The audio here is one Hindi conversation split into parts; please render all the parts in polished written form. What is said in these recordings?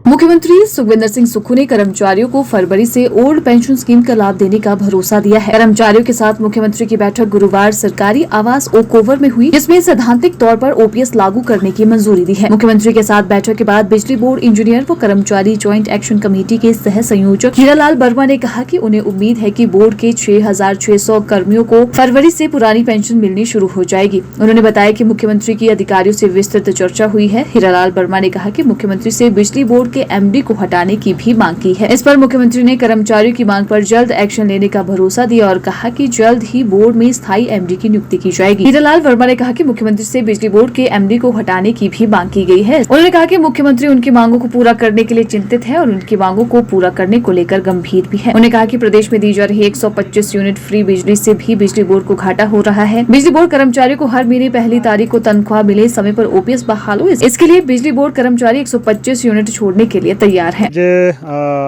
मुख्यमंत्री सुखविंदर सिंह सुक्खू ने कर्मचारियों को फरवरी से ओल्ड पेंशन स्कीम का लाभ देने का भरोसा दिया है। कर्मचारियों के साथ मुख्यमंत्री की बैठक गुरुवार सरकारी आवास ओक ओवर में हुई, जिसमें सैद्धांतिक तौर पर ओपीएस लागू करने की मंजूरी दी है। मुख्यमंत्री के साथ बैठक के बाद बिजली बोर्ड इंजीनियर व कर्मचारी ज्वाइंट एक्शन कमेटी के सह संयोजक हीरालाल वर्मा ने कहा कि उन्हें उम्मीद है कि बोर्ड के 6,600 कर्मियों को फरवरी से पुरानी पेंशन मिलनी शुरू हो जाएगी। उन्होंने बताया कि मुख्यमंत्री की अधिकारियों से विस्तृत चर्चा हुई है। हीरालाल वर्मा ने कहा कि मुख्यमंत्री से बिजली बोर्ड के एमडी को हटाने की भी मांग की है। इस पर मुख्यमंत्री ने कर्मचारियों की मांग पर जल्द एक्शन लेने का भरोसा दिया और कहा कि जल्द ही बोर्ड में स्थायी एमडी की नियुक्ति की जाएगी। हीरालाल वर्मा ने कहा कि मुख्यमंत्री से बिजली बोर्ड के एमडी को हटाने की भी मांग की गई है। उन्होंने कहा कि मुख्यमंत्री उनकी मांगों को पूरा करने के लिए चिंतित है और उनकी मांगों को पूरा करने को लेकर गंभीर भी है। उन्होंने कहा कि प्रदेश में दी जा रही 125 यूनिट फ्री बिजली से भी बिजली बोर्ड को घाटा हो रहा है। बिजली बोर्ड कर्मचारियों को हर महीने पहली तारीख को तनख्वाह मिले, समय पर ओपीएस बहाल हो, इसके लिए बिजली बोर्ड कर्मचारी 125 यूनिट छोड़ने के लिए तैयार है।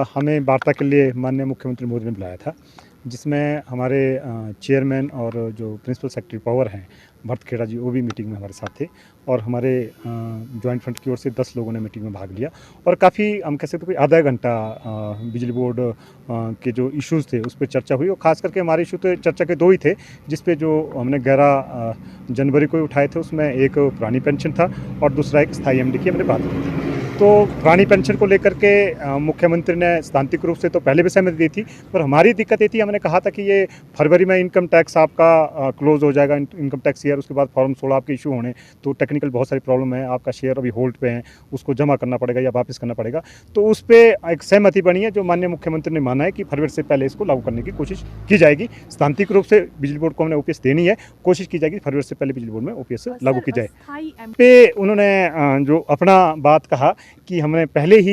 हमें वार्ता के लिए माननीय मुख्यमंत्री मोदी ने बुलाया था, जिसमें हमारे चेयरमैन और जो प्रिंसिपल सेक्रेटरी पावर हैं भरत खेड़ा जी, वो भी मीटिंग में हमारे साथ थे और हमारे जॉइंट फ्रंट की ओर से 10 लोगों ने मीटिंग में भाग लिया और काफ़ी हम कह सकते कोई आधा घंटा बिजली बोर्ड के जो इश्यूज़ थे उस पर चर्चा हुई और ख़ास करके हमारे इशू तो चर्चा के दो ही थे, जिस पे जो हमने 11 जनवरी को उठाए थे। उसमें एक पुरानी पेंशन था और दूसरा एक स्थायी एमडी की हमने बात की थी। तो पुरानी पेंशन को लेकर के मुख्यमंत्री ने सैद्धांतिक रूप से तो पहले भी सहमति दी थी, पर हमारी दिक्कत ये थी, हमने कहा था कि ये फरवरी में इनकम टैक्स आपका क्लोज हो जाएगा, इनकम टैक्स ईयर, उसके बाद फॉर्म 16 आपके इशू होने, तो टेक्निकल बहुत सारी प्रॉब्लम है, आपका शेयर अभी होल्ड पे है, उसको जमा करना पड़ेगा या वापस करना पड़ेगा। तो उस पर एक सहमति बनी है, जो माननीय मुख्यमंत्री ने माना है कि फरवरी से पहले इसको लागू करने की कोशिश की जाएगी। सैद्धांतिक रूप से बिजली बोर्ड को हमने ओपीएस देनी है, कोशिश की जाएगी फरवरी से पहले बिजली बोर्ड में ओपीएस लागू की जाए। पे उन्होंने जो अपना बात कहा कि हमने पहले ही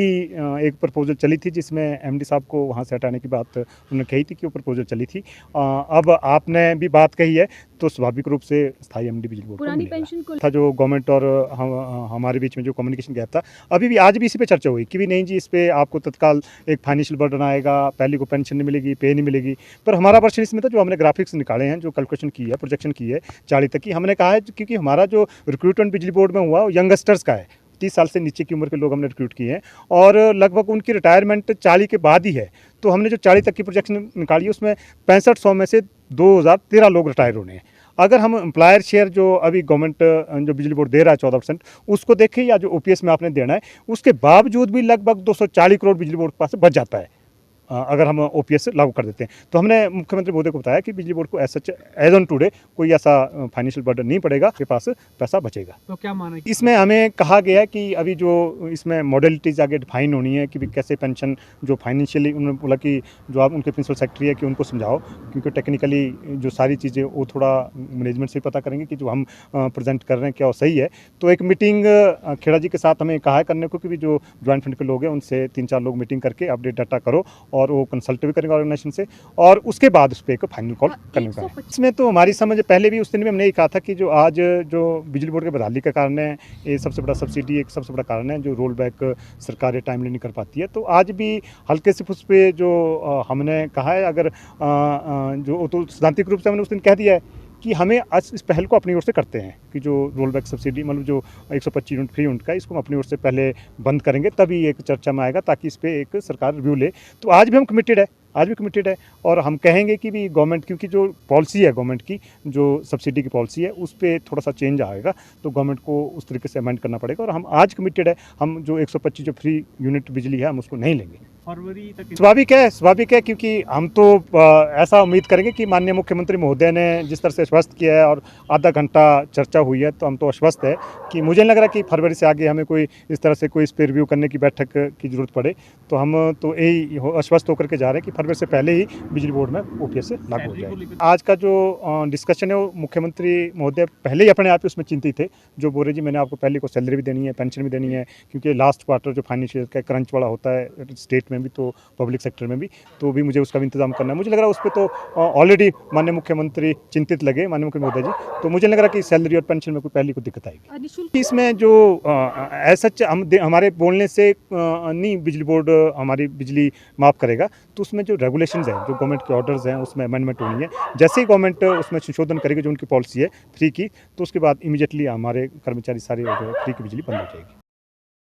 एक प्रपोजल चली थी, जिसमें एमडी साहब को वहाँ से हटाने की बात उन्होंने कही थी कि वो प्रपोजल चली थी। अब आपने भी बात कही है, तो स्वाभाविक रूप से स्थायी एमडी बिजली बोर्ड पुरानी पेंशन को था, जो गवर्नमेंट और हमारे बीच में जो कम्युनिकेशन गैप था, अभी भी आज भी इसी पे चर्चा हुई कि भी नहीं जी, इस पे आपको तत्काल एक फाइनेंशियल बर्डन आएगा, पहले को पेंशन नहीं मिलेगी, पे नहीं मिलेगी। पर हमारा वर्षन इसमें था, जो हमने ग्राफिक्स निकाले हैं, जो कैलकुलेशन की है, प्रोजेक्शन की है 40 तक की, हमने कहा है क्योंकि हमारा जो रिक्रूटमेंट बिजली बोर्ड में हुआ वो यंगस्टर्स का है, 30 साल से नीचे की उम्र के लोग हमने रिक्रूट किए हैं और लगभग उनकी रिटायरमेंट 40 के बाद ही है। तो हमने जो 40 तक की प्रोजेक्शन निकाली है, उसमें 6500 में से 2013 लोग रिटायर होने हैं। अगर हम एम्प्लॉयर शेयर जो अभी गवर्नमेंट जो बिजली बोर्ड दे रहा है 14%, उसको देखें या जो ओपीएस में आपने देना है, उसके बावजूद भी लगभग 240 करोड़ बिजली बोर्ड के पास बच जाता है अगर हम ओपीएस लागू कर देते हैं। तो हमने मुख्यमंत्री मोदी को बताया कि बिजली बोर्ड को एज ऑन टुडे कोई ऐसा फाइनेंशियल बर्डन नहीं पड़ेगा, के पास पैसा बचेगा। तो क्या माना इसमें हमें कहा गया है कि अभी जो इसमें मॉडलिटीज आगे डिफाइन होनी है कि कैसे पेंशन जो फाइनेंशियली, उन्होंने बोला कि जो आप उनके प्रिंसिपल सेक्रेटरी है कि उनको समझाओ, क्योंकि टेक्निकली जो सारी चीज़ें वो थोड़ा मैनेजमेंट से पता करेंगे कि जो हम प्रेजेंट कर रहे हैं क्या वो सही है। तो एक मीटिंग खेड़ा जी के साथ हमें कहा है करने को कि जो ज्वाइंट फंड के लोग हैं उनसे 3-4 लोग मीटिंग करके अपडेट डाटा करो और वो कंसल्ट भी करेंगे ऑर्गेनाइजेशन से और उसके बाद उस पर एक फाइनल कॉल करने का है। इसमें तो हमारी समझ पहले भी उस दिन भी हमने ये कहा था कि जो आज जो बिजली बोर्ड के बदहाली का कारण है, ये सबसे बड़ा सब्सिडी एक सबसे बड़ा कारण है, जो रोल बैक सरकार टाइमली नहीं कर पाती है। तो आज भी हल्के से उस पर जो हमने कहा है, अगर जो तो सैद्धांतिक रूप से हमने उस दिन कह दिया है कि हमें आज इस पहल को अपनी ओर से करते हैं कि जो रोल बैक सब्सिडी मतलब जो 125 यूनिट फ्री यूनिट का, इसको हम अपनी ओर से पहले बंद करेंगे, तभी एक चर्चा में आएगा ताकि इस पर एक सरकार रिव्यू ले। तो आज भी हम कमिटेड है, आज भी कमिटेड है और हम कहेंगे कि भी गवर्नमेंट, क्योंकि जो पॉलिसी है गवर्नमेंट की, जो सब्सिडी की पॉलिसी है, उस पर थोड़ा सा चेंज आएगा, तो गवर्नमेंट को उस तरीके से अमेंड करना पड़ेगा और हम आज कमिटेड है। हम जो 125 जो फ्री यूनिट बिजली है हम उसको नहीं लेंगे। फरवरी तक स्वाभाविक है, क्योंकि हम तो ऐसा उम्मीद करेंगे कि माननीय मुख्यमंत्री महोदय ने जिस तरह से आश्वस्त किया है और आधा घंटा चर्चा हुई है, तो हम तो आश्वस्त है कि मुझे नहीं लग रहा कि फरवरी से आगे हमें कोई इस तरह से कोई इस पर रिव्यू करने की बैठक की जरूरत पड़े। तो हम तो यही आश्वस्त होकर के जा रहे हैं कि फरवरी से पहले ही बिजली बोर्ड में ओपीएस लागू हो जाए। आज का जो डिस्कशन है वो मुख्यमंत्री महोदय पहले ही अपने आप ही उसमें चिंतित थे, जो बोल रहे जी मैंने आपको पहले को सैलरी भी देनी है, पेंशन भी देनी है, क्योंकि लास्ट क्वार्टर जो फाइनेंशियल का क्रंच वाला होता है स्टेट में भी तो पब्लिक सेक्टर में भी, तो भी मुझे उसका भी इंतजाम करना है। मुझे लग रहा है उस पर तो ऑलरेडी माननीय मुख्यमंत्री चिंतित लगे, माननीय मुख्यमंत्री मोदी जी, तो मुझे लग रहा है कि सैलरी और पेंशन में कोई पहले कोई दिक्कत आएगी। इसमें जो ऐसा हमारे बोलने से नहीं बिजली बोर्ड हमारी बिजली माफ़ करेगा, तो उसमें जो रेगुलेशंस हैं, जो गवर्नमेंट के ऑर्डर्स हैं, उसमें अमेंडमेंट होनी है। जैसे ही गवर्नमेंट उसमें संशोधन करेगी, जो उनकी पॉलिसी है फ्री की, तो उसके बाद इमीडिएटली हमारे कर्मचारी सारे फ्री की बिजली बंद हो जाएगी।